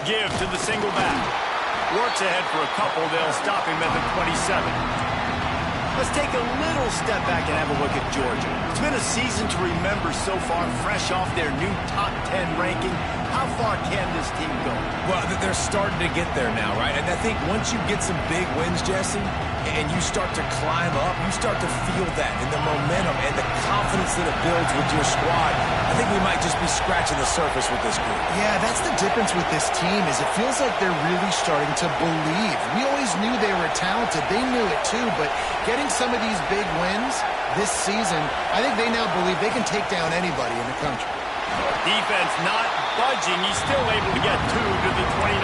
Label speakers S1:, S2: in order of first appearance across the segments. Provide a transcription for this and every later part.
S1: Give to the single back. Works ahead for a couple. They'll stop him at the 27. Let's take a little step back and have a look at Georgia. It's been a season to remember so far, fresh off their new top 10 ranking. How far can this team go?
S2: Well, they're starting to get there now, right? And I think once you get some big wins, Jesse, and you start to climb up, you start to feel that and the momentum and the confidence that it builds with your squad. I think we might just be scratching the surface with this group.
S3: Yeah, that's the difference with this team is it feels like they're really starting to believe. We always knew they were talented. They knew it too, but getting some of these big wins this season, I think they now believe they can take down anybody in the country.
S1: Defense not budging. He's still able to get 2 to the 29.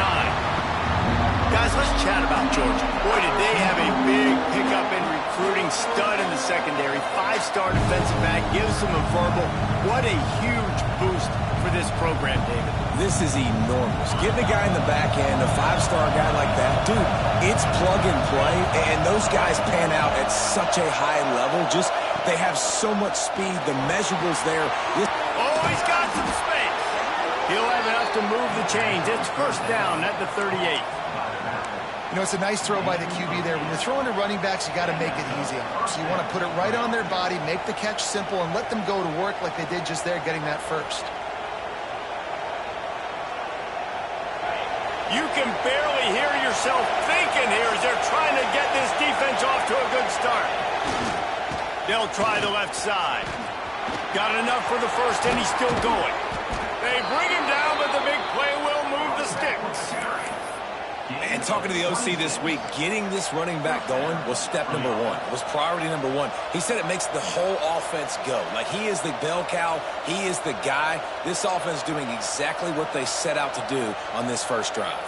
S1: Guys, let's chat about Georgia. Boy, did they have a big pickup in recruiting. Stud in the secondary. 5-star defensive back. Gives them a verbal. What a huge boost for this program, David.
S2: This is enormous. Getting a guy in the back end, a 5-star guy like that, dude, it's plug and play, and those guys pan out at such a high level. Just, they have so much speed. The measurables there.
S1: Oh, he's got some space. He'll have enough to move the chains. It's first down at the 38.
S3: You know, it's a nice throw by the QB there. When you're throwing to running backs, you got to make it easy on them. So you want to put it right on their body, make the catch simple, and let them go to work like they did just there, getting that first.
S1: You can barely hear yourself thinking here as they're trying to get this defense off to a good start. They'll try the left side. Got enough for the first, and he's still going. They bring him down, but the big play will move the sticks.
S2: And talking to the OC this week, getting this running back going was step number 1. It was priority number 1. He said it makes the whole offense go. Like, he is the bell cow. He is the guy. This offense doing exactly what they set out to do on this first drive.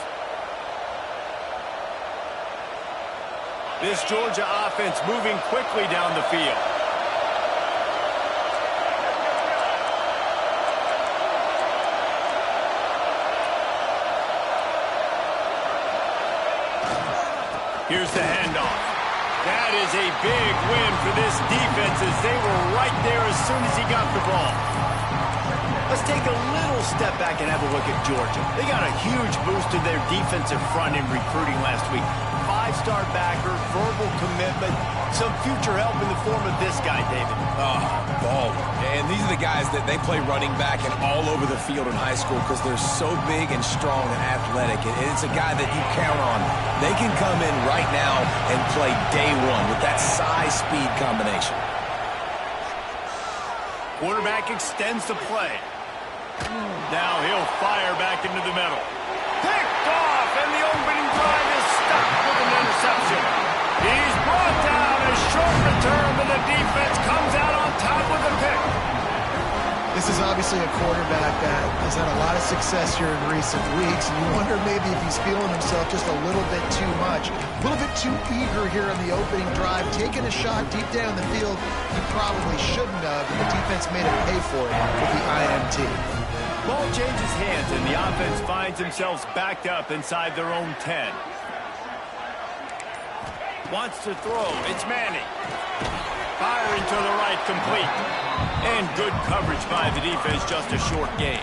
S1: This Georgia offense moving quickly down the field. Here's the handoff. That is a big win for this defense as they were right there as soon as he got the ball. Let's take a little step back and have a look at Georgia. They got a huge boost to their defensive front in recruiting last week. 5-star backer, verbal commitment, some future help in the form of this guy, David.
S2: Oh, ball. And these are the guys that they play running back and all over the field in high school because they're so big and strong and athletic. And it's a guy that you count on. They can come in right now and play day one with that size-speed combination.
S1: Quarterback extends the play. Now he'll fire back into the middle. Picked off, and the opening drive is stopped with an interception. He's brought down, a short return, but the defense comes out on top with a pick.
S3: This is obviously a quarterback that has had a lot of success here in recent weeks, and you wonder maybe if he's feeling himself just a little bit too much, a little bit too eager here on the opening drive, taking a shot deep down the field he probably shouldn't have, and the defense made him pay for it with the INT.
S1: Ball changes hands, and the offense finds themselves backed up inside their own 10. Wants to throw. It's Manning. Firing to the right, complete. And good coverage by the defense, just a short gain.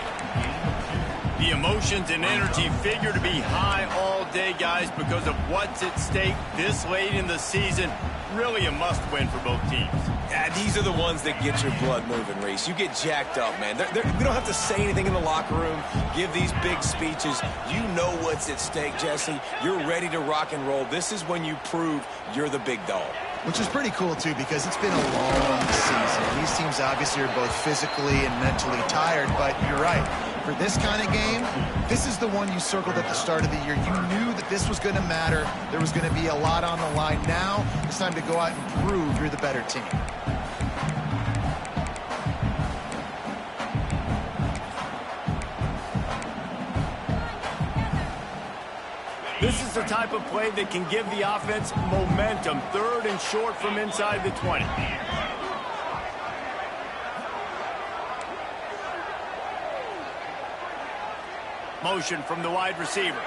S1: The emotions and energy figure to be high all day, guys, because of what's at stake this late in the season. Really a must-win for both teams.
S2: Yeah, these are the ones that get your blood moving, Reese. You get jacked up, man. We don't have to say anything in the locker room, give these big speeches. You know what's at stake, Jesse. You're ready to rock and roll. This is when you prove you're the big dog.
S3: Which is pretty cool, too, because it's been a long season. These teams obviously are both physically and mentally tired, but you're right. For this kind of game, this is the one you circled at the start of the year. You knew that this was going to matter. There was going to be a lot on the line. Now it's time to go out and prove you're the better team.
S1: This is the type of play that can give the offense momentum. 3rd and short from inside the 20. Motion from the wide receiver.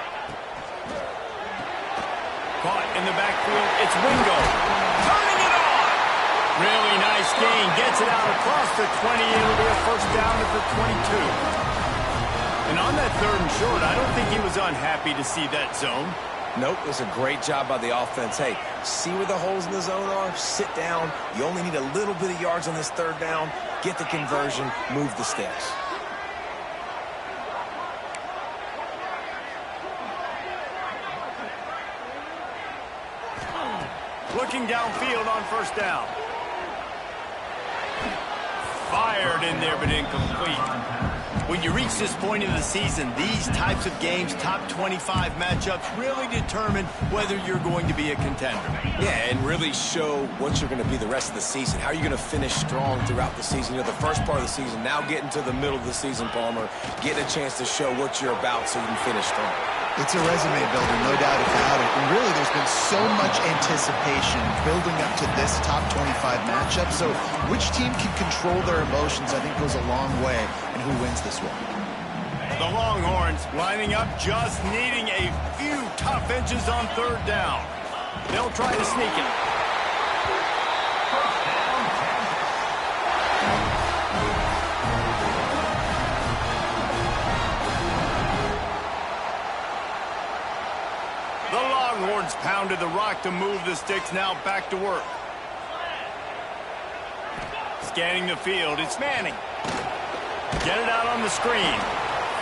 S1: Caught in the backfield. It's Wingo. Turning it on. Really nice gain. Gets it out across the 20. It'll be a first down at the 22. And on that 3rd and short, I don't think he was unhappy to see that zone.
S2: Nope, it was a great job by the offense. Hey, see where the holes in the zone are? Sit down. You only need a little bit of yards on this 3rd down. Get the conversion. Move the sticks.
S1: Looking downfield on 1st down. Fired in there, but incomplete. When you reach this point in the season, these types of games, top 25 matchups, really determine whether you're going to be a contender.
S2: Yeah, and really show what you're going to be the rest of the season. How are you going to finish strong throughout the season? You know, the first part of the season, now getting to the middle of the season, Palmer, getting a chance to show what you're about so you can finish strong.
S3: It's a resume builder, no doubt about it. And really, there's been so much anticipation building up to this top 25 matchup. So which team can control their emotions, I think, goes a long way in who wins this one.
S1: The Longhorns lining up, just needing a few tough inches on 3rd down. They'll try to sneak it. The Longhorns pounded the rock to move the sticks, now back to work. Scanning the field, it's Manning. Get it out on the screen.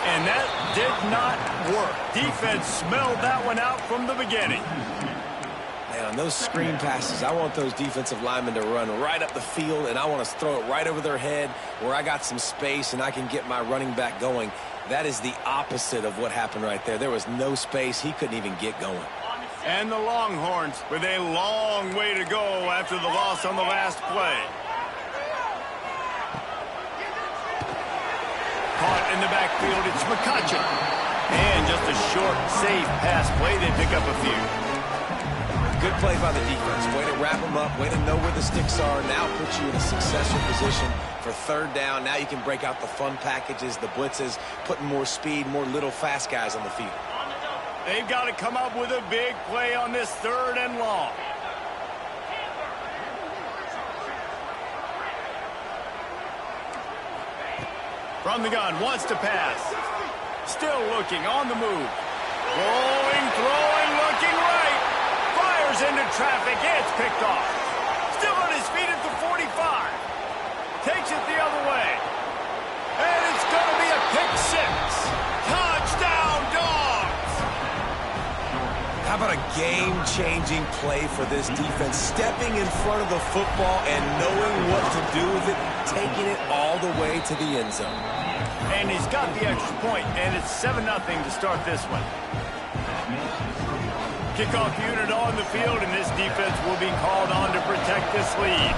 S1: And that did not work. Defense smelled that one out from the beginning.
S2: Man, on those screen passes, I want those defensive linemen to run right up the field, and I want to throw it right over their head where I got some space and I can get my running back going. That is the opposite of what happened right there. There was no space. He couldn't even get going.
S1: And the Longhorns with a long way to go after the loss on the last play. Caught in the backfield, it's McCutcheon. And just a short, safe pass play. They pick up a few.
S2: Good play by the defense. Way to wrap them up. Way to know where the sticks are. Now puts you in a successful position for 3rd down. Now you can break out the fun packages, the blitzes, putting more speed, more little fast guys on the field.
S1: They've got to come up with a big play on this 3rd and long. From the gun, wants to pass. Still looking, on the move. Rolling, throwing, looking right. Fires into traffic, it's picked off. Still on his feet at the 45. Takes it the other way. And it's going to be a pick 6. Touchdown, Dogs!
S2: How about a game-changing play for this defense? Stepping in front of the football and knowing what to do with it, taking it all the way to the end zone.
S1: And he's got the extra point, and it's 7-0 to start this one. Kickoff unit on the field, and this defense will be called on to protect this lead.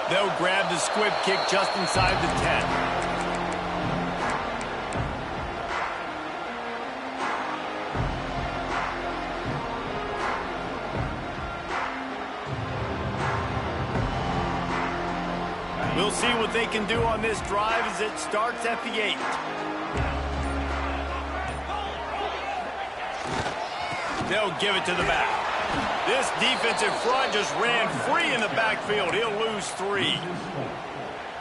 S1: They'll grab the squib kick just inside the 10. We'll see what they can do on this drive as it starts at the 8. They'll give it to the back. This defensive front just ran free in the backfield. He'll lose 3.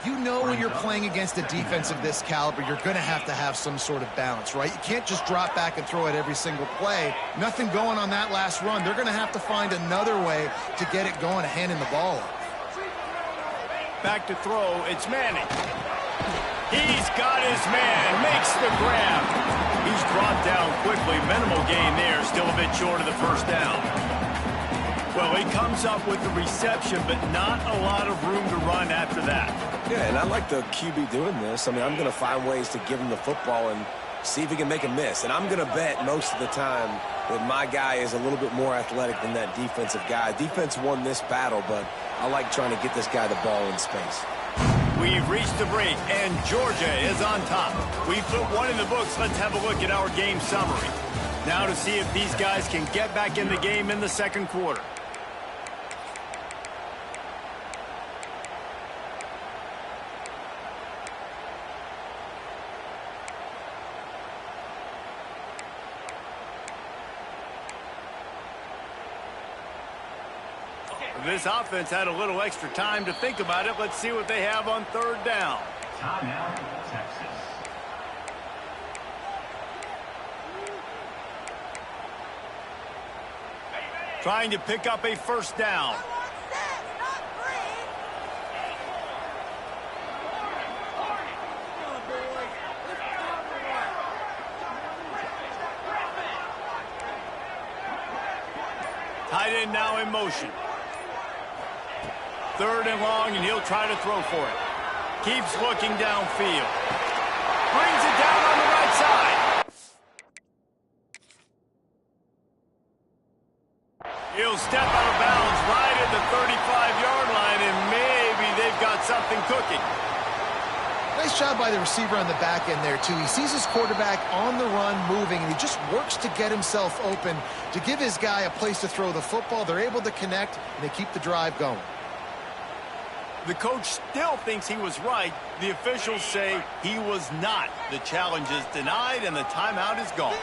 S3: You know when you're playing against a defense of this caliber, you're going to have some sort of balance, right? You can't just drop back and throw it every single play. Nothing going on that last run. They're going to have to find another way to get it going, handing the ball off.
S1: Back to throw, it's Manning. He's got his man, makes the grab. He's brought down quickly. Minimal gain there, still a bit short of the 1st down. Well, he comes up with the reception, but not a lot of room to run after that.
S2: Yeah, and I like the QB doing this. I mean, I'm going to find ways to give him the football and see if he can make a miss. And I'm going to bet most of the time that my guy is a little bit more athletic than that defensive guy. Defense won this battle, but I like trying to get this guy the ball in space.
S1: We've reached the break, and Georgia is on top. We've put one in the books. Let's have a look at our game summary. Now to see if these guys can get back in the game in the 2nd quarter. This offense had a little extra time to think about it. Let's see what they have on third down.
S4: Timeout, Texas.
S1: Trying to pick up a first down. Tight end now in motion. Third and long, and he'll try to throw for it. Keeps looking downfield. Brings it down on the right side. He'll step out of bounds right at the 35-yard line, and maybe they've got something cooking.
S3: Nice job by the receiver on the back end there, too. He sees his quarterback on the run moving, and he just works to get himself open to give his guy a place to throw the football. They're able to connect, and they keep the drive going.
S1: The coach still thinks he was right. The officials say he was not. The challenge is denied, and the timeout is gone.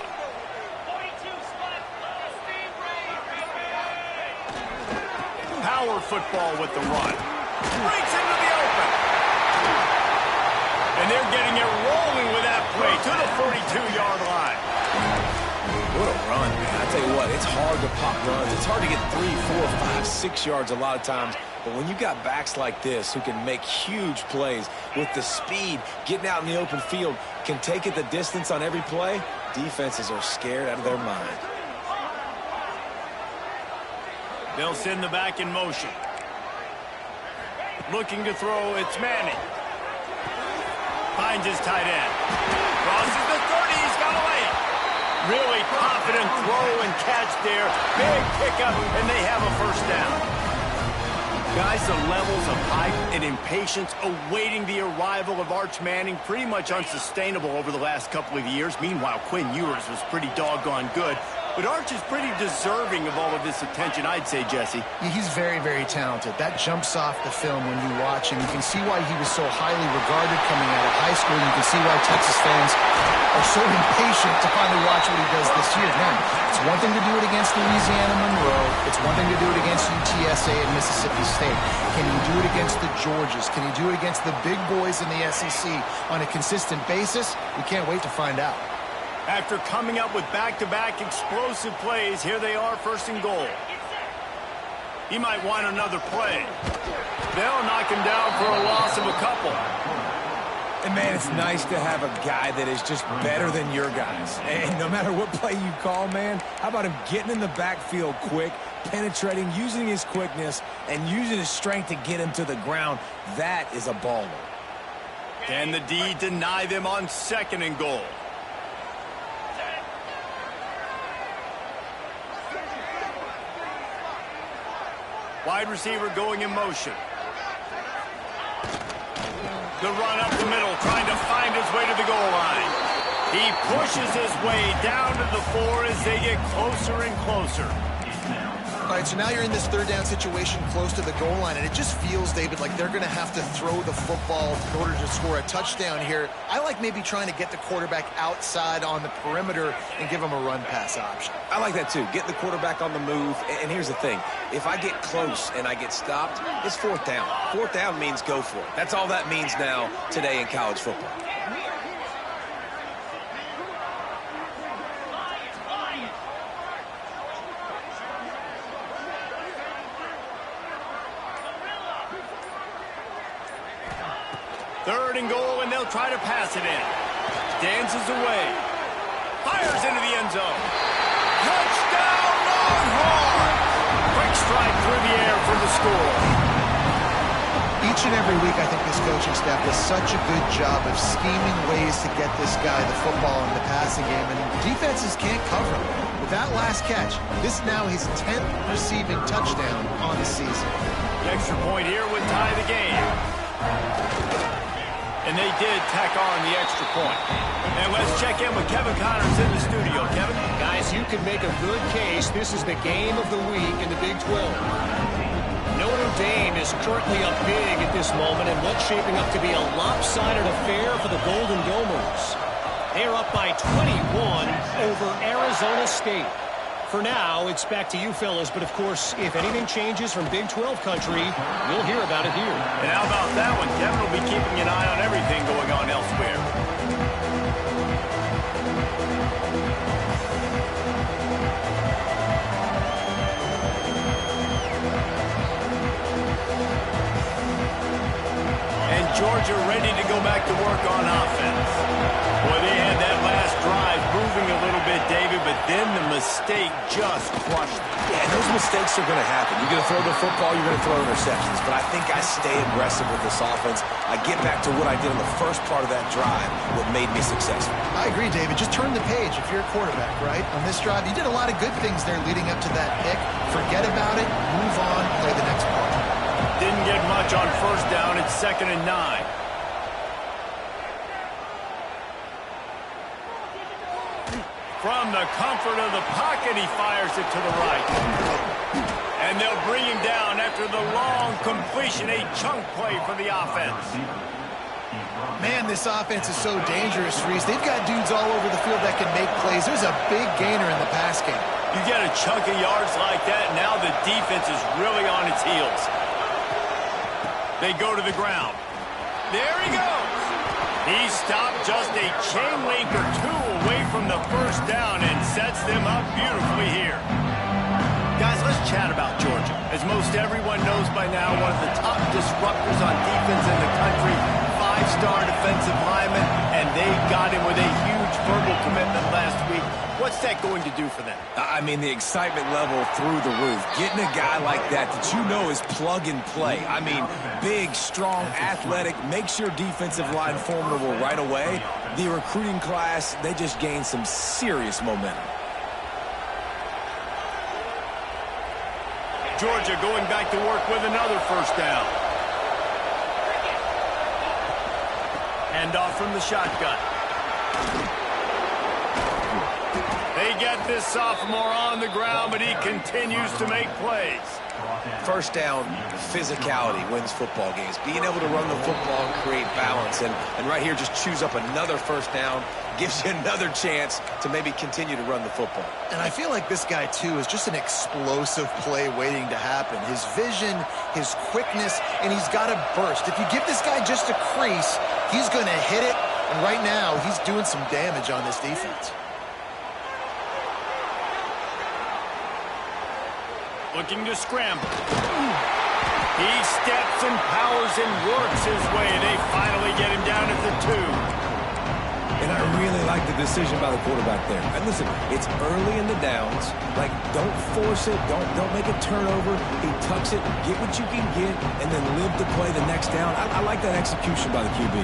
S1: Power football with the run. Breaks into the open. And they're getting it rolling with that play to the 42-yard line.
S2: What a run, man. I tell you what, it's hard to pop runs. It's hard to get 3, 4, 5, 6 yards a lot of times. But when you've got backs like this who can make huge plays with the speed, getting out in the open field, can take it the distance on every play, defenses are scared out of their mind.
S1: They'll send the back in motion. Looking to throw, it's Manning. Finds his tight end. Crosses the 30, he's got away. Really confident throw and catch there. Big pickup, and they have a first down. Guys, the levels of hype and impatience awaiting the arrival of Arch Manning pretty much unsustainable over the last couple of years. Meanwhile, Quinn Ewers was pretty doggone good. But Arch is pretty deserving of all of this attention, I'd say, Jesse.
S3: Yeah, he's very, very talented. That jumps off the film when you watch him. You can see why he was so highly regarded coming out of high school. You can see why Texas fans are so impatient to finally watch what he does this year. Now, it's one thing to do it against Louisiana Monroe. It's one thing to do it against UTSA and Mississippi State. Can he do it against the Georgias? Can he do it against the big boys in the SEC on a consistent basis? We can't wait to find out.
S1: After coming up with back-to-back explosive plays, here they are, first and goal. He might want another play. They'll knock him down for a loss of a couple.
S2: And, man, it's nice to have a guy that is just better than your guys. And no matter what play you call, man, how about him getting in the backfield quick, penetrating, using his quickness, and using his strength to get him to the ground? That is a baller.
S1: Can the D deny them on second and goal? Wide receiver going in motion. The run up the middle, trying to find his way to the goal line. He pushes his way down to the 4 as they get closer and closer.
S3: All right, so now you're in this third down situation close to the goal line, and it just feels, David, like they're going to have to throw the football in order to score a touchdown here. I like maybe trying to get the quarterback outside on the perimeter and give him a run-pass option.
S2: I like that, too. Getting the quarterback on the move. And here's the thing. If I get close and I get stopped, it's fourth down. Fourth down means go for it. That's all that means now today in college football.
S1: Third and goal, and they'll try to pass it in. Dances away. Fires into the end zone. Touchdown, Longhorn! Quick strike through the air for the score.
S3: Each and every week, I think this coaching staff does such a good job of scheming ways to get this guy the football in the passing game, and defenses can't cover him. With that last catch, this now his 10th receiving touchdown on the season.
S1: The extra point here would tie the game. And they did tack on the extra point. And let's check in with Kevin Connors in the studio. Kevin?
S5: Guys, you could make a good case. This is the game of the week in the Big 12. Notre Dame is currently up big at this moment in what's shaping up to be a lopsided affair for the Golden Domers. They're up by 21 over Arizona State. For now, it's back to you fellas, but of course, if anything changes from Big 12 country, we'll hear about it here.
S1: And how about that one? Kevin will be keeping an eye on everything going on elsewhere. And Georgia ready to go back to work on offense. Boy, they had that last drive moving a little bit, David, but then the mistake just crushed them.
S2: Yeah, and those mistakes are going to happen. You're going to throw the football, you're going to throw interceptions. But I think I stay aggressive with this offense. I get back to what I did on the first part of that drive, what made me successful.
S3: I agree, David. Just turn the page if you're a quarterback, right? On this drive, you did a lot of good things there leading up to that pick. Forget about it, move on, play the next ball.
S1: Didn't get much on first down. It's 2nd and 9. From the comfort of the pocket, he fires it to the right. And they'll bring him down after the long completion, a chunk play for the offense.
S3: Man, this offense is so dangerous, Reese. They've got dudes all over the field that can make plays. There's a big gainer in the pass game.
S1: You get a chunk of yards like that, now the defense is really on its heels. They go to the ground. There he goes. He stopped just a chain link or two away from the first down and sets them up beautifully here. Guys, let's chat about Georgia. As most everyone knows by now, one of the top disruptors on defense in the country, 5-star defensive lineman, and they got him with a huge verbal commitment last week. What's that going to do for them?
S2: I mean, the excitement level through the roof. Getting a guy like that you know is plug and play. I mean, big, strong, athletic, makes your defensive line formidable right away. The recruiting class, they just gained some serious momentum.
S1: Georgia going back to work with another first down. Handoff from the shotgun. They get this sophomore on the ground, but he continues to make plays.
S2: First down, physicality wins football games. Being able to run the football and create balance. And right here, just choose up another first down, gives you another chance to maybe continue to run the football.
S3: And I feel like this guy, too, is just an explosive play waiting to happen. His vision, his quickness, and he's got a burst. If you give this guy just a crease, he's going to hit it. And right now, he's doing some damage on this defense.
S1: Looking to scramble. He steps and powers and works his way. They finally get him down at the 2.
S2: And I really like the decision by the quarterback there. And listen, it's early in the downs. Like, don't force it. Don't make a turnover. He tucks it, get what you can get, and then live to play the next down. I like that execution by the QB.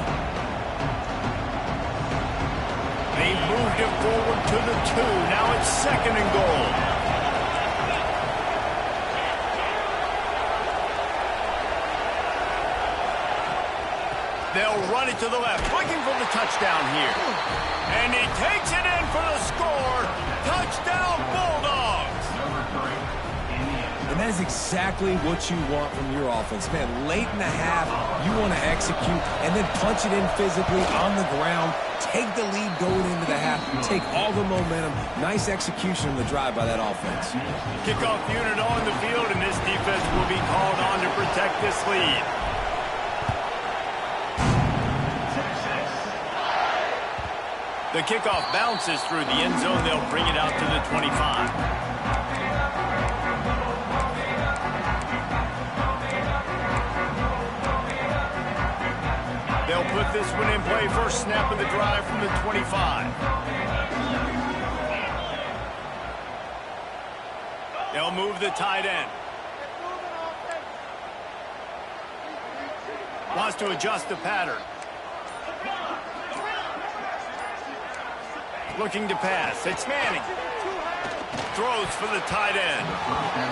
S1: They moved it forward to the 2. Now it's 2nd and goal. They'll run it to the left, looking for the touchdown here. And he takes it in for the score. Touchdown, Bulldogs!
S2: And that is exactly what you want from your offense. Man, late in the half, you want to execute and then punch it in physically on the ground. Take the lead going into the half. Take all the momentum. Nice execution on the drive by that offense.
S1: Kickoff unit on the field, and this defense will be called on to protect this lead. The kickoff bounces through the end zone. They'll bring it out to the 25. They'll put this one in play. First snap of the drive from the 25. They'll move the tight end. Wants to adjust the pattern. Looking to pass. It's Manning. Throws for the tight end.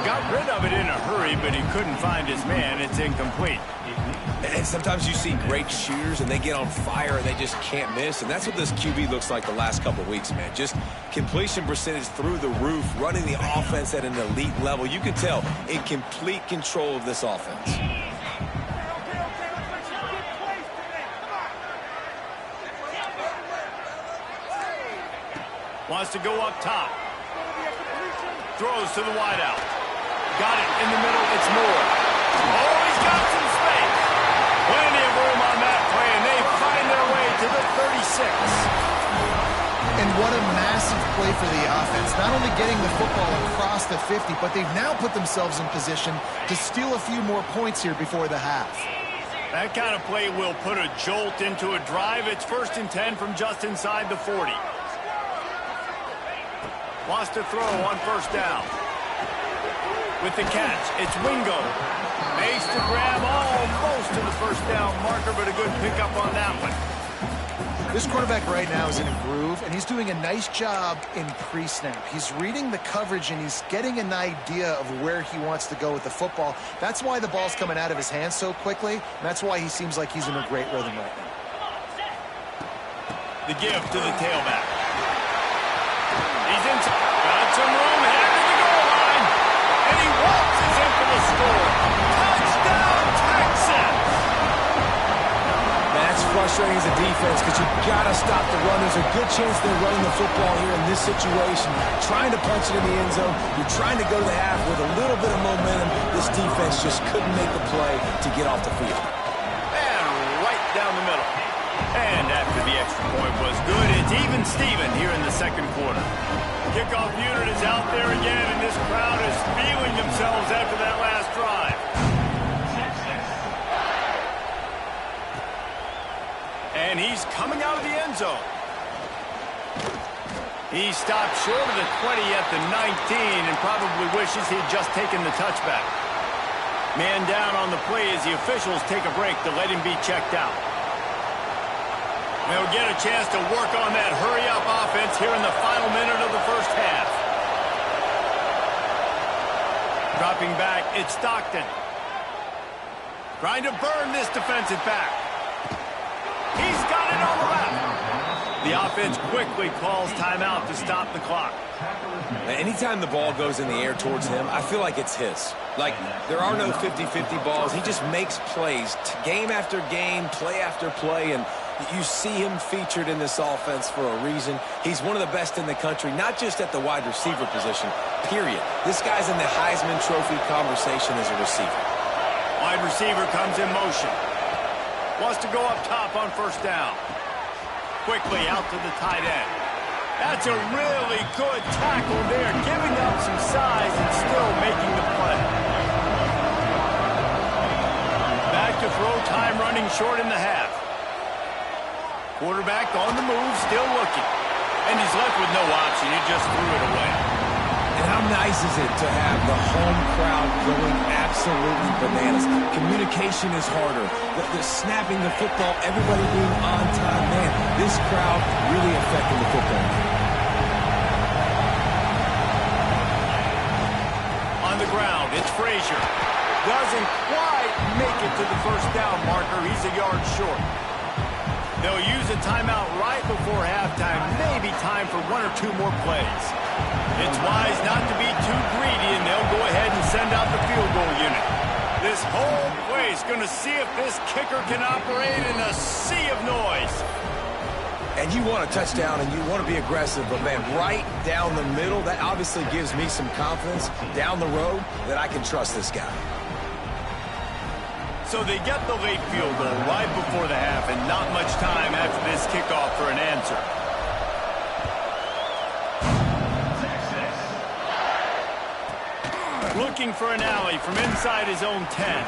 S1: Got rid of it in a hurry, but he couldn't find his man. It's incomplete.
S2: And sometimes you see great shooters, and they get on fire, and they just can't miss. And that's what this QB looks like the last couple of weeks, man. Just completion percentage through the roof, running the offense at an elite level. You can tell in complete control of this offense.
S1: Wants to go up top. throws to the wideout. Got it in the middle. It's Moore. Oh, he's got some space. Plenty of room on that play, and they find their way to the 36.
S3: And what a massive play for the offense. Not only getting the football across the 50, but they've now put themselves in position to steal a few more points here before the half.
S1: That kind of play will put a jolt into a drive. It's 1st and 10 from just inside the 40. Wants to throw on 1st down. With the catch, it's Wingo. Makes the grab almost to the 1st down marker, but a good pickup on that one.
S3: This quarterback right now is in a groove, and he's doing a nice job in pre-snap. He's reading the coverage, and he's getting an idea of where he wants to go with the football. That's why the ball's coming out of his hands so quickly, and that's why he seems like he's in a great rhythm right now.
S1: The give to the tailback. He's in. Got some room, headed to the goal line, and he waltzes in for the score. Touchdown, Texans!
S2: That's frustrating as a defense because you got to stop the run. There's a good chance they're running the football here in this situation. Trying to punch it in the end zone. You're trying to go to the half with a little bit of momentum. This defense just couldn't make the play to get off the field.
S1: And right down the middle. And after the extra point was good, it's even Steven here in the 2nd quarter. Kickoff unit is out there again, and this crowd is feeling themselves after that last drive. And he's coming out of the end zone. He stopped short of the 20 at the 19 and probably wishes he'd just taken the touchback. Man down on the play as the officials take a break to let him be checked out. They'll get a chance to work on that hurry-up offense here in the final minute of the 1st half. Dropping back, it's Stockton. Trying to burn this defensive back. He's got it on the left. The offense quickly calls timeout to stop the clock.
S2: Anytime the ball goes in the air towards him, I feel like it's his. Like, there are no 50-50 balls. He just makes plays game after game, play after play, and you see him featured in this offense for a reason. He's one of the best in the country, not just at the wide receiver position, period. This guy's in the Heisman Trophy conversation as a receiver.
S1: Wide receiver comes in motion. Wants to go up top on 1st down. Quickly out to the tight end. That's a really good tackle there, giving up some size and still making the play. Back to throw time, running short in the half. Quarterback on the move, still looking. And he's left with no option. He just threw it away.
S2: And how nice is it to have the home crowd going absolutely bananas? Communication is harder. The snapping the football, everybody being on time. Man, this crowd really affecting the football game.
S1: On the ground, it's Frazier. Doesn't quite make it to the 1st down marker. He's a yard short. They'll use a timeout right before halftime. Maybe time for 1 or 2 more plays. It's wise not to be too greedy, and they'll go ahead and send out the field goal unit. This whole place going to see if this kicker can operate in a sea of noise.
S2: And you want a touchdown, and you want to be aggressive, but, man, right down the middle, that obviously gives me some confidence down the road that I can trust this guy.
S1: So they get the late field goal right before the half, and not much time after this kickoff for an answer. Looking for an alley from inside his own 10.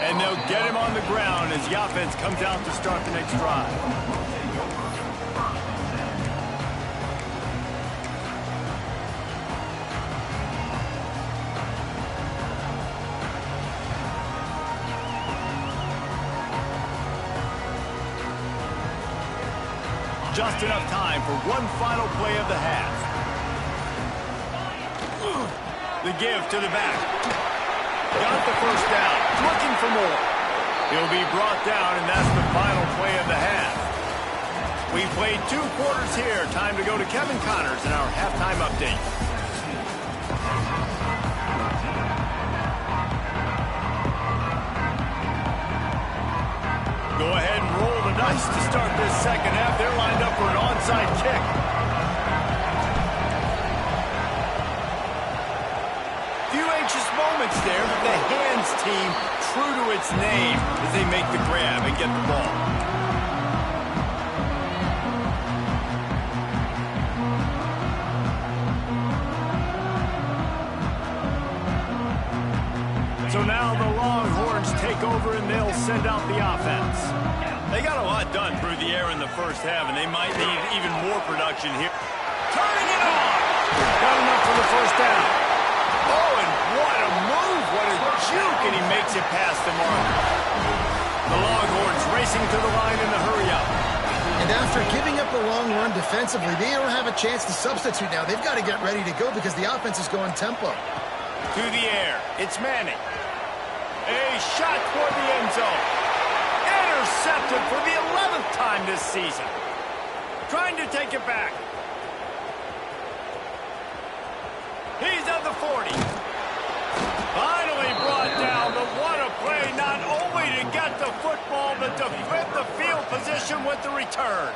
S1: And they'll get him on the ground as the offense comes out to start the next drive. Just enough time for one final play of the half. The give to the back. Got the 1st down. Looking for more. He'll be brought down, and that's the final play of the half. We played 2 quarters here. Time to go to Kevin Connors in our halftime update. Go ahead and roll the dice to start this 2nd half. They're lined up for an onside kick. anxious moments there, but the hands team true to its name as they make the grab and get the ball. So now the Longhorns take over and they'll send out the offense. They got a lot done through the air in the first half, and they might need even more production here. Turning it on! Got enough for the first down. Oh, and what a move! What a juke! And he makes it past the marker. The Longhorns racing to the line in the hurry-up.
S3: And after giving up a long run defensively, they don't have a chance to substitute now. They've got to get ready to go because the offense is going tempo.
S1: To the air. It's Manning. A shot toward the end zone. Intercepted for the 11th time this season. Trying to take it back. He's at the 40. Finally brought down, but what a play, not only to get the football, but to fit the field position with the return.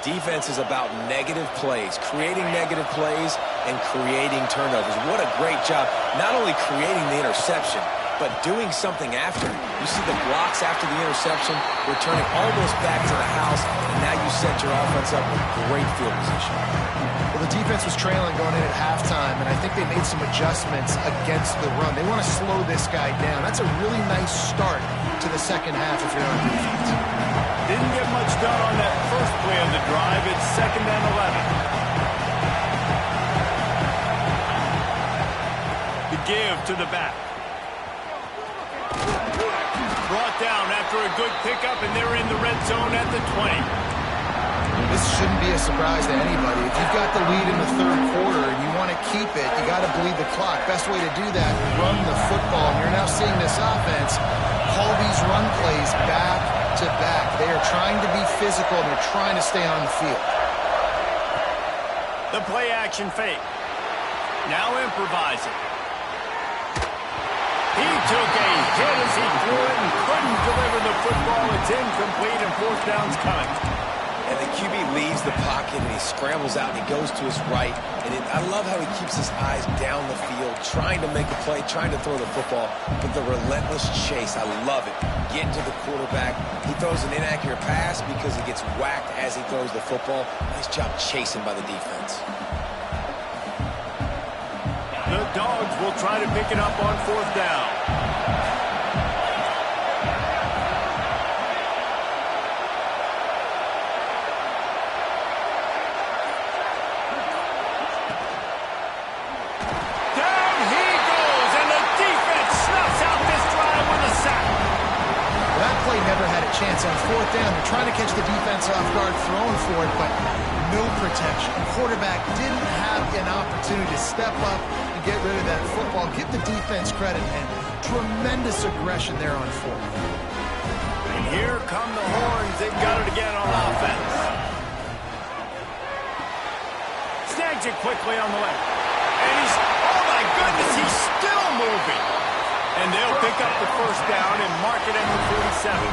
S2: Defense is about negative plays, creating negative plays and creating turnovers. What a great job, not only creating the interception, but doing something after. You see the blocks after the interception, returning almost back to the house, and now you set your offense up with great field position.
S3: Well, the defense was trailing going in at halftime, and I think they made some adjustments against the run. They want to slow this guy down. That's a really nice start to the second half if you're on defense.
S1: Didn't get much done on that first play of the drive. It's 2nd and 11. The give to the back. Brought down after a good pickup, and they're in the red zone at the 20.
S3: This shouldn't be a surprise to anybody. If you've got the lead in the third quarter and you want to keep it, you got to bleed the clock. Best way to do that, run the football. And you're now seeing this offense call these run plays back to back. They are trying to be physical, and they're trying to stay on the field.
S1: The play action fake. Now improvising. He took a hit as he threw it and couldn't deliver the football. It's incomplete, and 4th down's coming.
S2: And the QB leaves the pocket, and he scrambles out, and he goes to his right. And I love how he keeps his eyes down the field, trying to make a play, trying to throw the football, but the relentless chase, I love it. Getting to the quarterback. He throws an inaccurate pass because he gets whacked as he throws the football. Nice job chasing by the defense.
S1: The Dogs will try to pick it up on 4th down. Down he goes, and the defense snuffs out this drive with a sack.
S3: That play never had a chance on 4th down. They're trying to catch the defense off guard, throwing for it, but no protection. The quarterback didn't have an opportunity to step up and get rid of that football. Give the defense credit, and tremendous aggression there on 4th.
S1: And here come the Horns. They've got it again on offense. Snags it quickly on the left. And he's, oh my goodness, he's still moving. And they'll pick up the 1st down and mark it at the 47.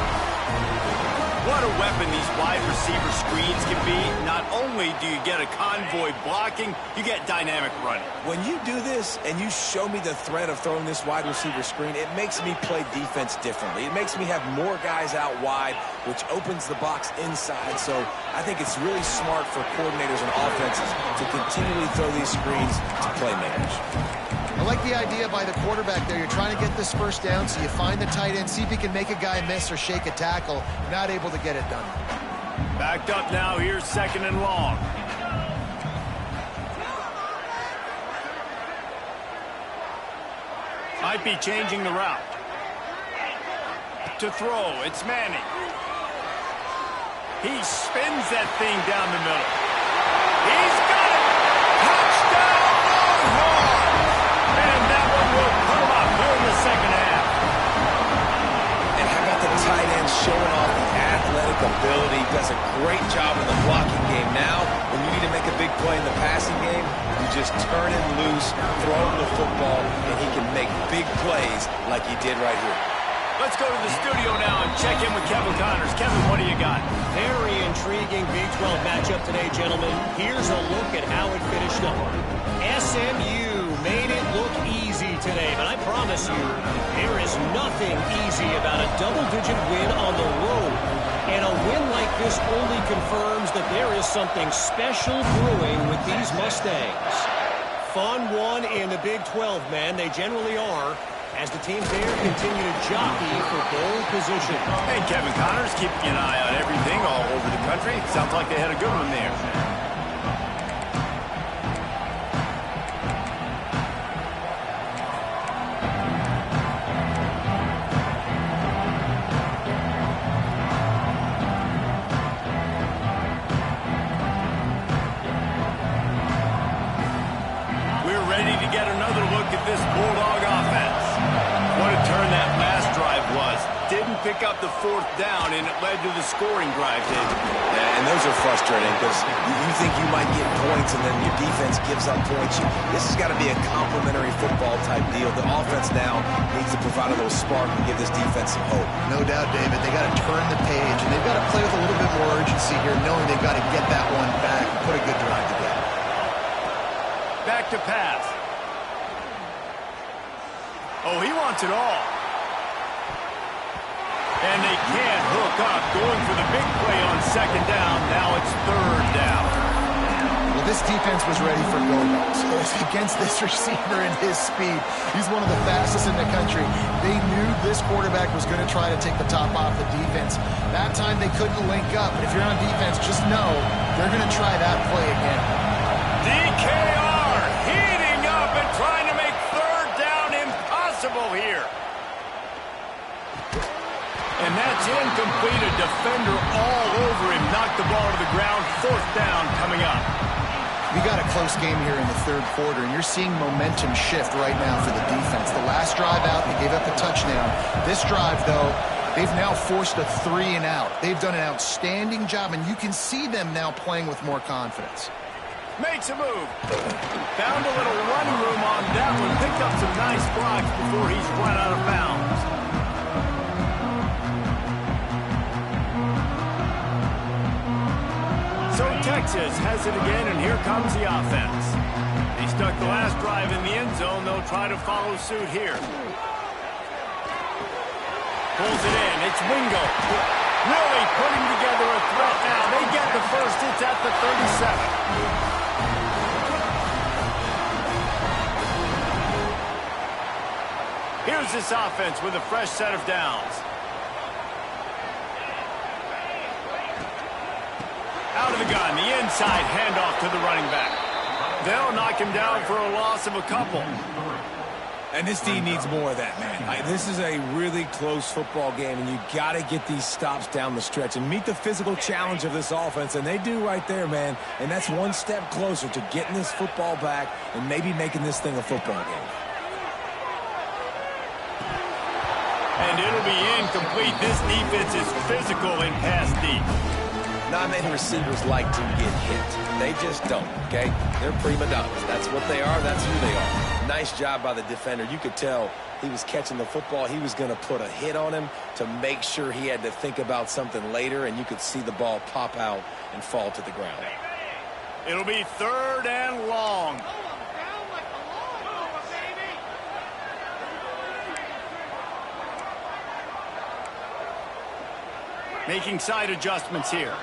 S1: What a weapon these wide receiver screens can be. Not only do you get a convoy blocking, you get dynamic running.
S2: When you do this and you show me the threat of throwing this wide receiver screen, it makes me play defense differently. It makes me have more guys out wide, which opens the box inside. So I think it's really smart for coordinators and offenses to continually throw these screens to playmakers.
S3: I like the idea by the quarterback there. You're trying to get this 1st down, so you find the tight end, see if he can make a guy miss or shake a tackle. Not able to get it done.
S1: Backed up now. Here's 2nd and long. Might be changing the route. To throw, it's Manning. He spins that thing down the middle. He's got it! Touchdown, Longhorns! And that one will put him up here in the second half.
S2: And how about the tight end showing off the athletic ability? Does a great job in the blocking game. Now, when you need to make a big play in the passing game, you just turn him loose, throw him the football, and he can make big plays like he did right here.
S1: Let's go to the studio now and check in with Kevin Connors. Kevin, what do you got?
S5: Very intriguing Big 12 matchup today, gentlemen. Here's a look at how it finished up. SMU made it look easy today, but I promise you, there is nothing easy about a double-digit win on the road. And a win like this only confirms that there is something special brewing with these Mustangs. Fun one in the Big 12, man. They generally are, as the teams there continue to jockey for bowl position.
S1: Hey, Kevin Connors keeping an eye on everything all over the country. Sounds like they had a good one there. This Bulldog offense. What a turn that last drive was. Didn't pick up the fourth down, and it led to the scoring drive, David.
S2: Yeah, and those are frustrating because you think you might get points, and then your defense gives up points. This has got to be a complementary football type deal. The offense now needs to provide a little spark and give this defense some hope.
S3: No doubt, David. They got to turn the page, and they've got to play with a little bit more urgency here, knowing they've got to get that one back and put a good drive together.
S1: Back to pass. Oh, he wants it all. And they can't hook up. Going for the big play on second down. Now it's third down.
S3: Well, this defense was ready for go-balls. Against this receiver and his speed, he's one of the fastest in the country. They knew this quarterback was going to try to take the top off the defense. That time they couldn't link up. But if you're on defense, just know they're going to try that play again.
S1: DKR heating up and trying to make third down impossible here. And that's incomplete. A defender all over him. Knocked the ball to the ground. Fourth down coming up.
S3: We got a close game here in the third quarter, and you're seeing momentum shift right now for the defense. The last drive out, they gave up a touchdown. This drive, though, they've now forced a 3-and-out. They've done an outstanding job, and you can see them now playing with more confidence.
S1: Makes a move. Found a little running room on that one. Picked up some nice blocks before he's run out of bounds. So Texas has it again, and here comes the offense. They stuck the last drive in the end zone. They'll try to follow suit here. Pulls it in. It's Wingo. Really putting together a threat now. They get the first. It's at the 37. Here's this offense with a fresh set of downs. Out of the gun, the inside handoff to the running back. They'll knock him down for a loss of a couple.
S2: And this team needs more of that, man. This is a really close football game, and you got to get these stops down the stretch and meet the physical challenge of this offense, and they do right there, man. And that's one step closer to getting this football back and maybe making this thing a football game.
S1: And it'll be incomplete. This defense is physical and pass deep.
S2: Not many receivers like to get hit. They just don't, okay? They're prima donnas. That's what they are. That's who they are. Nice job by the defender. You could tell he was catching the football. He was going to put a hit on him to make sure he had to think about something later, and you could see the ball pop out and fall to the ground.
S1: It'll be third and long. Making side adjustments here.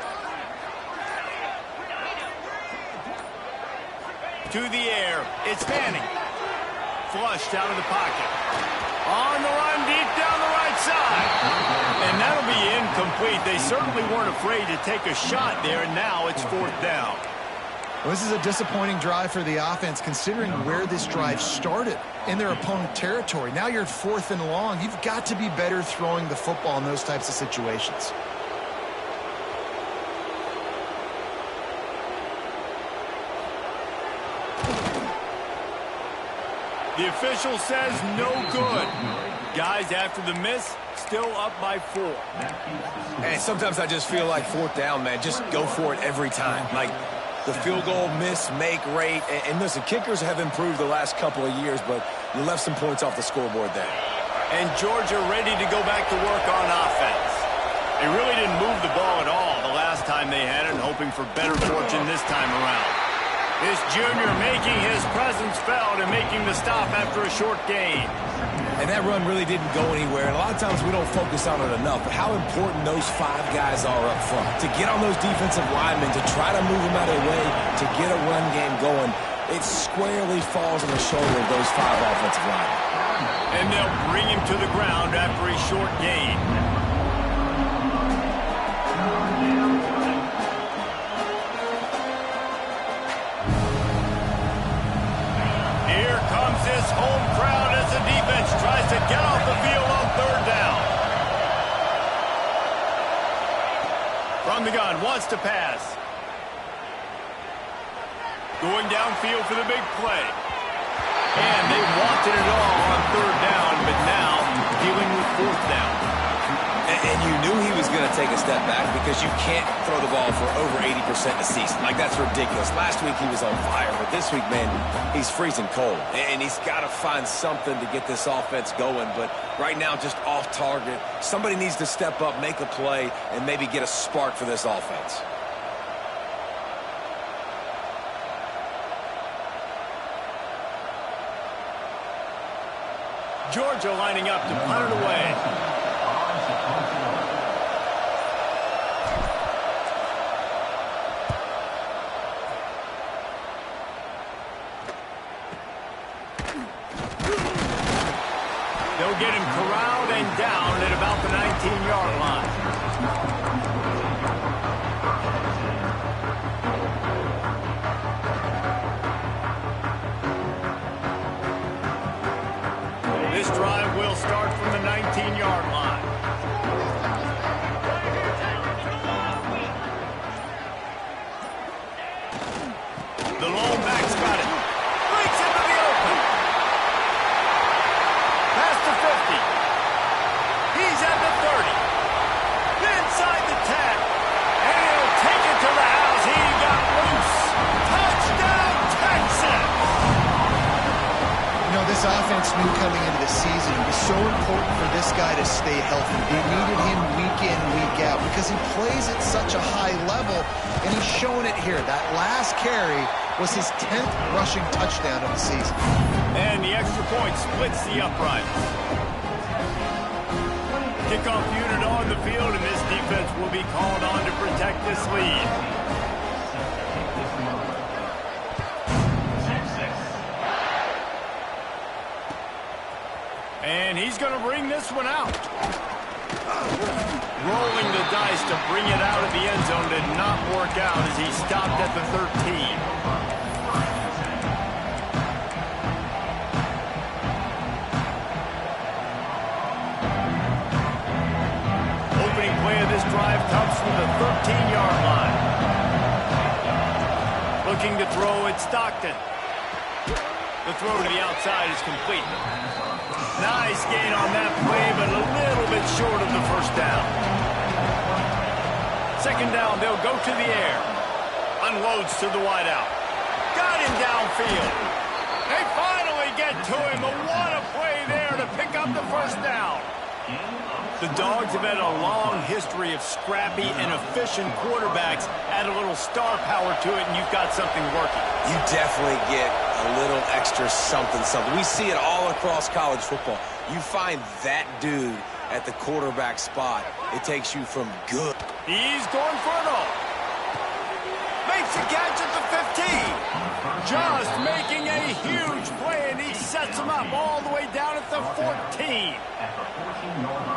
S1: To the air. It's Manning. Flushed out of the pocket. On the run, deep down the right side. And that'll be incomplete. They certainly weren't afraid to take a shot there, and now it's fourth down.
S3: Well, this is a disappointing drive for the offense, considering where this drive started, in their opponent territory. Now you're at fourth and long. You've got to be better throwing the football in those types of situations.
S1: The official says no good. Guys, after the miss, still up by 4.
S2: And sometimes I just feel like fourth down, man. Just go for it every time. Like the field goal miss, make rate. And listen, kickers have improved the last couple of years, but you left some points off the scoreboard there.
S1: And Georgia ready to go back to work on offense. They really didn't move the ball at all the last time they had it, hoping for better fortune this time around. This junior making his presence felt and making the stop after a short gain.
S2: And that run really didn't go anywhere. And a lot of times we don't focus on it enough, but how important those 5 guys are up front. To get on those defensive linemen, to try to move them out of the way, to get a run game going, it squarely falls on the shoulder of those 5 offensive linemen.
S1: And they'll bring him to the ground after a short gain. Here comes this home crowd as the defense tries to get off the field on 3rd down. From the gun, wants to pass. Going downfield for the big play. And they wanted it all on 3rd down, but now dealing with 4th down.
S2: And you knew he was going to take a step back because you can't throw the ball for over 80% a season. Like, that's ridiculous. Last week he was on fire, but this week, man, he's freezing cold. And he's got to find something to get this offense going, but right now just off target. Somebody needs to step up, make a play, and maybe get a spark for this offense.
S1: Georgia lining up to punt it away. They'll get him corralled and down at about the 19-yard line. This drive will start from the 19-yard line. The lone back's got it. Breaks into the open. Past the 50. He's at the 30. Inside the 10. And he'll take it to the house. He got loose. Touchdown, Texas!
S3: You know, this offense knew coming into the season it was so important for this guy to stay healthy. They needed him week in, week out because he plays at such a high level, and he's showing it here. That last carry was his 10th rushing touchdown of the season.
S1: And the extra point splits the uprights. Kickoff unit on the field, and this defense will be called on to protect this lead. And he's going to bring this one out. Rolling the dice to bring it out of the end zone did not work out as he stopped at the 13. Opening play of this drive comes from the 13-yard line. Looking to throw at Stockton. The throw to the outside is complete. Nice gain on that play, but a little bit short of the first down. 2nd down, they'll go to the air. Unloads to the wideout. Got him downfield. They finally get to him, but what a play there to pick up the 1st down. The Dogs have had a long history of scrappy and efficient quarterbacks. Add a little star power to it, and you've got something working.
S2: You definitely get a little extra something. We see it all across college football. You find that dude at the quarterback spot, it takes you from good.
S1: He's going for it all. Makes a catch at the 15. Just making a huge play, and he sets him up all the way down at the 14.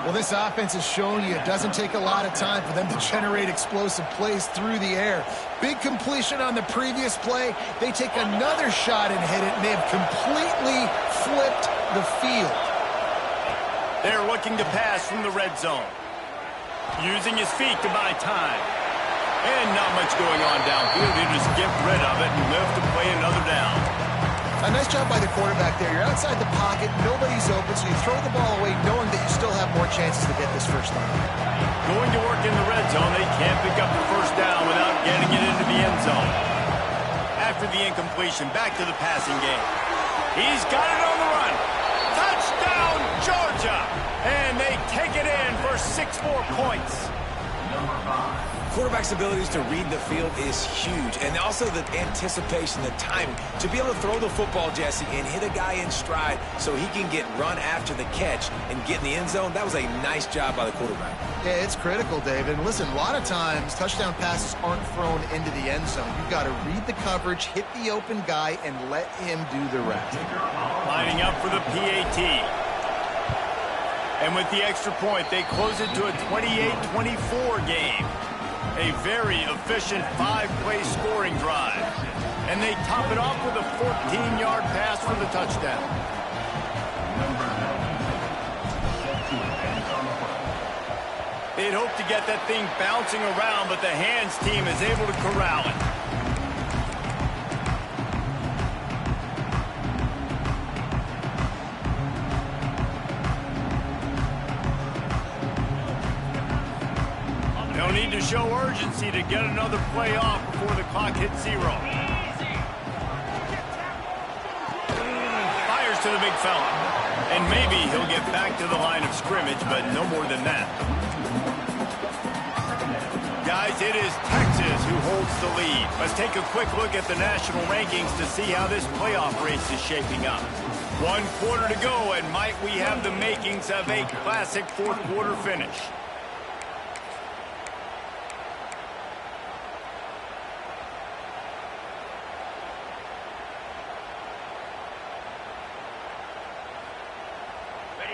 S3: Well, this offense has shown you it doesn't take a lot of time for them to generate explosive plays through the air. Big completion on the previous play. They take another shot and hit it, and they have completely flipped the field.
S1: They're looking to pass from the red zone. Using his feet to buy time. And not much going on downfield. He just get rid of it and live to play another down.
S3: A nice job by the quarterback there. You're outside the pocket, nobody's open, so you throw the ball away knowing that you still have more chances to get this 1st down.
S1: Going to work in the red zone, they can't pick up the 1st down without getting it into the end zone. After the incompletion, back to the passing game. He's got it on the run. Touchdown, Georgia! And they take it in for 6 more points.
S2: Quarterback's abilities to read the field is huge, and also the anticipation, the timing. To be able to throw the football, Jesse, and hit a guy in stride so he can get run after the catch and get in the end zone, that was a nice job by the quarterback.
S3: Yeah, it's critical, David. And listen, a lot of times touchdown passes aren't thrown into the end zone. You've got to read the coverage, hit the open guy, and let him do the rest.
S1: Lining up for the PAT. And with the extra point, they close it to a 28-24 game. A very efficient 5-play scoring drive. And they top it off with a 14-yard pass for the touchdown. They'd hoped to get that thing bouncing around, but the hands team is able to corral it. They'll need to show urgency to get another play off before the clock hits 0. Fires to the big fella. And maybe he'll get back to the line of scrimmage, but no more than that. Guys, it is Texas who holds the lead. Let's take a quick look at the national rankings to see how this playoff race is shaping up. 1 quarter to go, and might we have the makings of a classic fourth-quarter finish.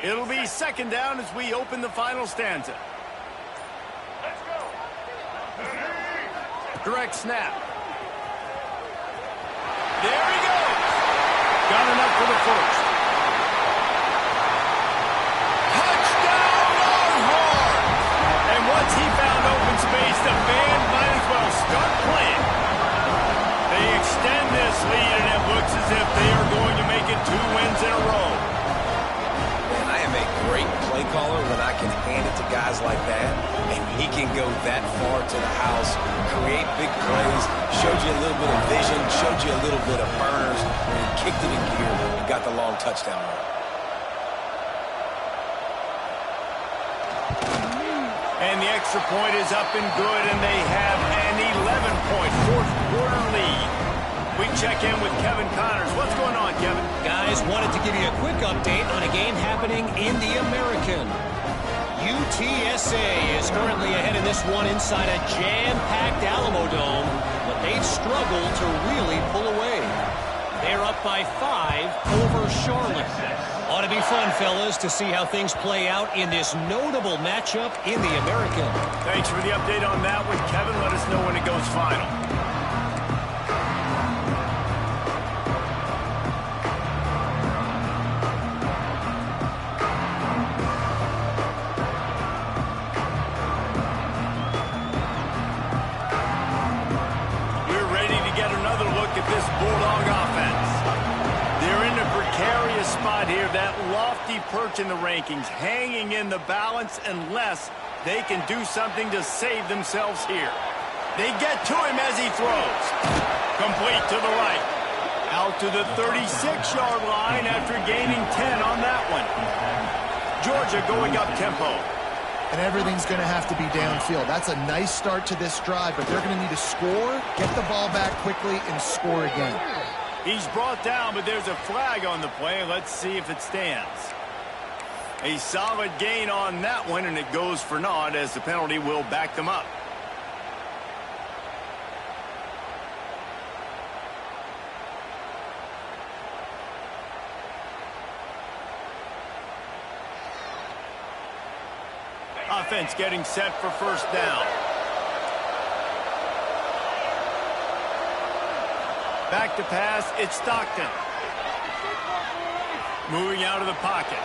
S1: It'll be second down as we open the final stanza. Let's go. Direct snap. There he goes. Got enough for the first. Touchdown Longhorn! And once he found open space, the band might as well start playing. They extend this lead, and it looks as if they are going to make it 2 wins in a row.
S2: Great play caller when I can hand it to guys like that, and he can go that far to the house, create big plays, showed you a little bit of vision, showed you a little bit of burners, and he kicked it in gear and got the long touchdown run.
S1: And the extra point is up and good, and they have an 11-point fourth-quarter lead. We check in with Kevin Connors. What's going on, Kevin?
S5: Guys, wanted to give you a quick update on a game happening in the American. UTSA is currently ahead in this one inside a jam-packed Alamo Dome, but they've struggled to really pull away. They're up by 5 over Charlotte. Ought to be fun, fellas, to see how things play out in this notable matchup in the American.
S1: Thanks for the update on that one, Kevin. Let us know when it goes final. This Bulldog offense. They're in a precarious spot here, that lofty perch in the rankings, hanging in the balance unless they can do something to save themselves here. They get to him as he throws. Complete to the right. Out to the 36-yard line after gaining 10 on that one. Georgia going up tempo.
S3: And everything's going to have to be downfield. That's a nice start to this drive, but they're going to need to score, get the ball back quickly, and score again.
S1: He's brought down, but there's a flag on the play. Let's see if it stands. A solid gain on that one, and it goes for naught as the penalty will back them up. Offense getting set for first down. Back to pass, it's Stockton. Moving out of the pocket.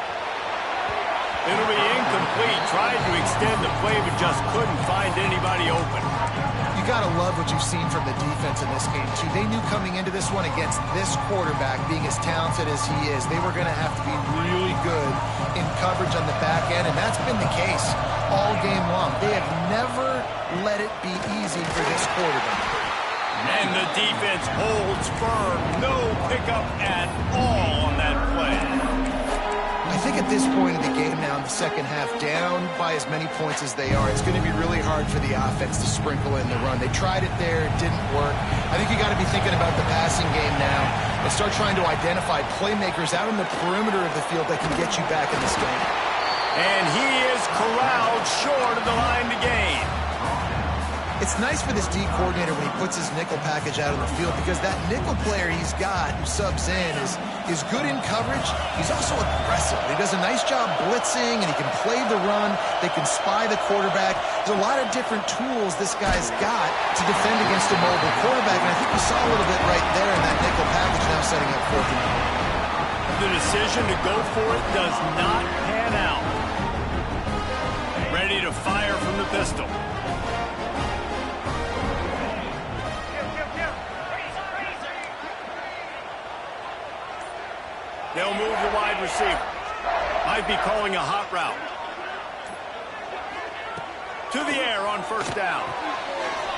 S1: It'll be incomplete. Tried to extend the play, but just couldn't find anybody open.
S3: You got to love what you've seen from the defense in this game, too. They knew coming into this one against this quarterback, being as talented as he is, they were going to have to be really good in coverage on the back end, and that's been the case all game long. They have never let it be easy for this quarterback.
S1: And the defense holds firm. No pickup at all on that play.
S3: I think at this point of the game now in the second half, down by as many points as they are, it's going to be really hard for the offense to sprinkle in the run. They tried it there. It didn't work. I think you got to be thinking about the passing game now and start trying to identify playmakers out in the perimeter of the field that can get you back in this game.
S1: And he is corralled short of the line to gain.
S3: It's nice for this D coordinator when he puts his nickel package out on the field because that nickel player he's got who subs in is good in coverage. He's also aggressive. He does a nice job blitzing, and he can play the run. They can spy the quarterback. There's a lot of different tools this guy's got to defend against a mobile quarterback, and I think we saw a little bit right there in that nickel package now setting up 4th and 9.
S1: The decision to go for it does not pan out. Ready to fire from the pistol. They'll move the wide receiver. Might be calling a hot route. To the air on 1st down.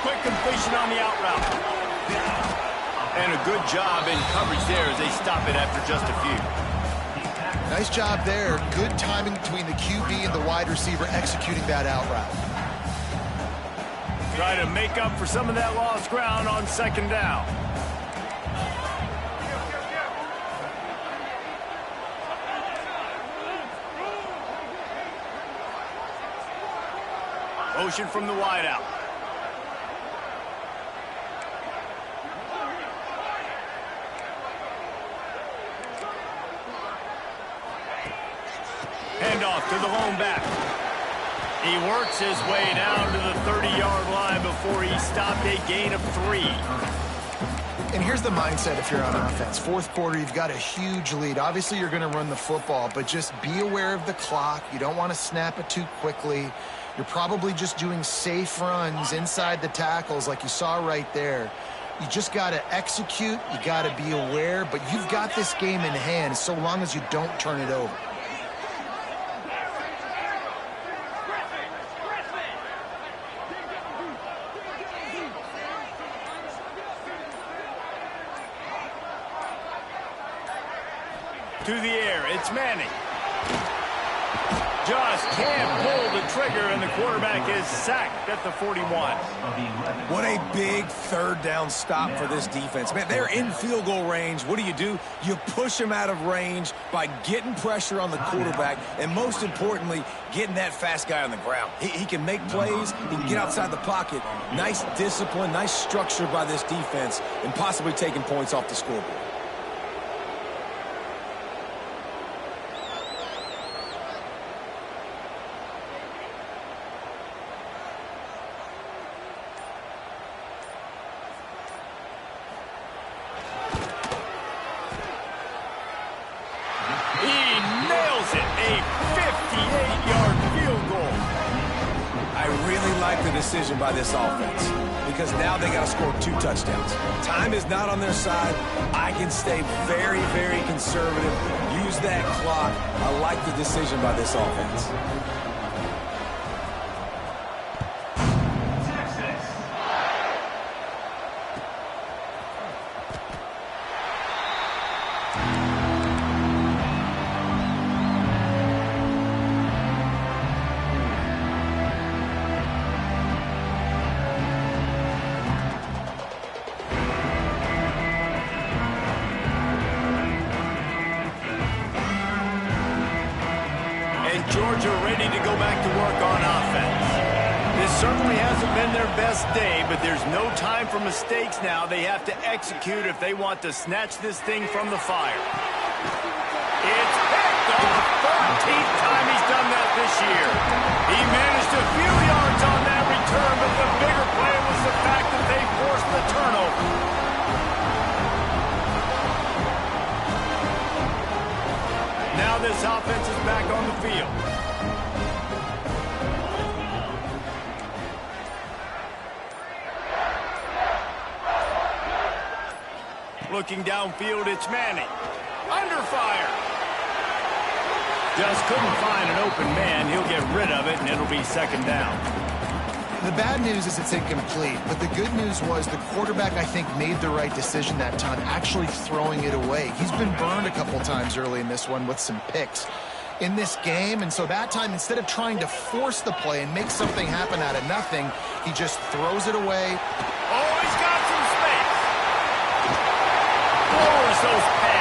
S1: Quick completion on the out route. And a good job in coverage there as they stop it after just a few.
S3: Nice job there. Good timing between the QB and the wide receiver executing that out route.
S1: Try to make up for some of that lost ground on 2nd down. Motion from the wideout. Handoff to the lone back. He works his way down to the 30-yard line before he stopped a gain of 3.
S3: And here's the mindset if you're on offense. 4th quarter, you've got a huge lead. Obviously, you're going to run the football, but just be aware of the clock. You don't want to snap it too quickly. You're probably just doing safe runs inside the tackles like you saw right there. You just got to execute. You got to be aware, but you've got this game in hand so long as you don't turn it over.
S1: To the air, it's Manning. Just can't pull the trigger, and the quarterback is sacked at the 41.
S2: What a big 3rd down stop for this defense. Man, they're in field goal range. What do? You push them out of range by getting pressure on the quarterback, and most importantly, getting that fast guy on the ground. He can make plays. He can get outside the pocket. Nice discipline, nice structure by this defense, and possibly taking points off the scoreboard. Decision by this offense because now they got to score 2 touchdowns. Time is not on their side. I can stay very, very conservative. Use that clock. I like the decision by this offense.
S1: Georgia ready to go back to work on offense. This certainly hasn't been their best day, but there's no time for mistakes now. They have to execute if they want to snatch this thing from the fire. It's picked off. 13th time he's done that this year. He managed a few yards on that return, but the bigger play was the fact that they forced the turnover. Now this offense is back on the field. Looking downfield, it's Manning. Under fire. Just couldn't find an open man. He'll get rid of it, and it'll be 2nd down.
S3: The bad news is it's incomplete, but the good news was the quarterback, I think, made the right decision that time, actually throwing it away. He's been burned a couple times early in this one with some picks. in this game. And so that time, instead of trying to force the play and make something happen out of nothing, he just throws it away.
S1: Oh, he's got some space. Lowers those passes.